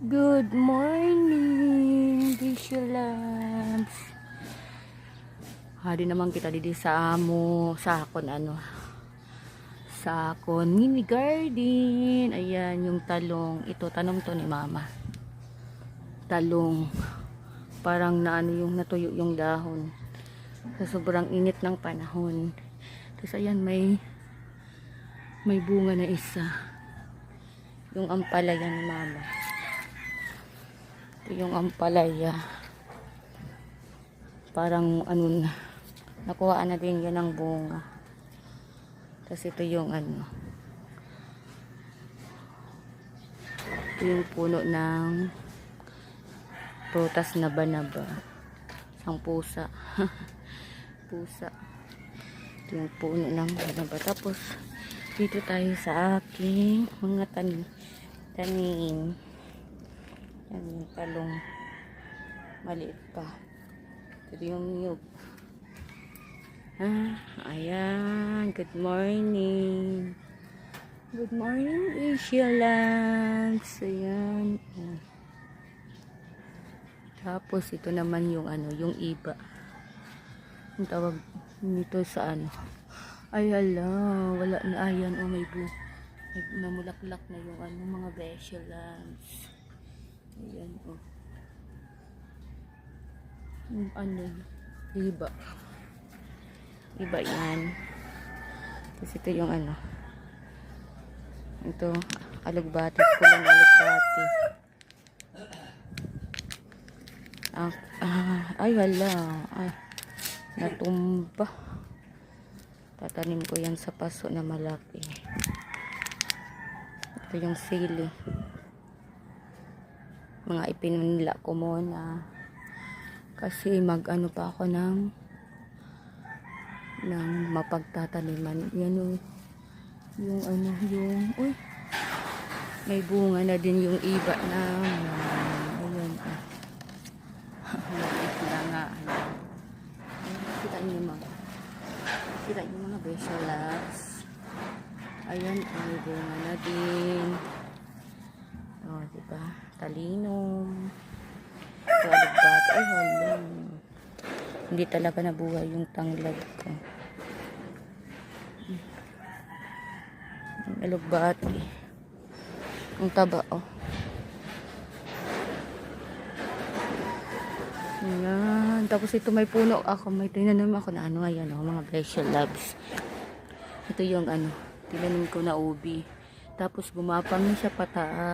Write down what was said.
Good morning, Bishalams. Hari naman kita dito sa sakon mini garden. Ayan yung talong. Ito tanom to ni mama. Talong. Parang yung natuyo yung dahon. Sa sobrang init ng panahon. Tapos ayan may bunga na isa. Yung ampalaya ni mama. Ito yung ampalaya. Parang nakuhaan na din yan ng bunga. Tapos ito yung ito yung puno ng prutas na banaba. Isang pusa. Pusa. Ito yung puno ng banaba. Tapos dito tayo sa aking mga tanim. Yan yung talong. Maliit pa. Ito yung niyog. Ayan. Good morning. Good morning, Asialams. Ayan. Tapos ito naman yung yung iba. Yung tawag nito sa Ay hala, wala na. Ayan, may namulaklak na yung mga Asialams. Ayan, yung iba. Iba yan. Tapos ito yung ito, alugbati. Pulang alugbati. Ay wala. Ay, natumba. Tatanim ko yan sa paso na malaki. Ito yung sili. Mga ipinunla ko muna. Kasi pa ako ng mapagtataniman. Yan uy, may bunga na din yung iba na ayun. Maliit na nga. Kita niyo mga Bishalams. Ayan, may bunga na din. Diba? Talinong. Ito, alugbati. Ay, hala. Hindi talaga nabuhay yung tanglad ko. Alugbati. Ang taba, Ayan. Tapos ito may puno ako. May tinanim ako na ayan, mga Bishalams. Ito yung tinanim ko na ubi. Tapos gumapang na siya pataas.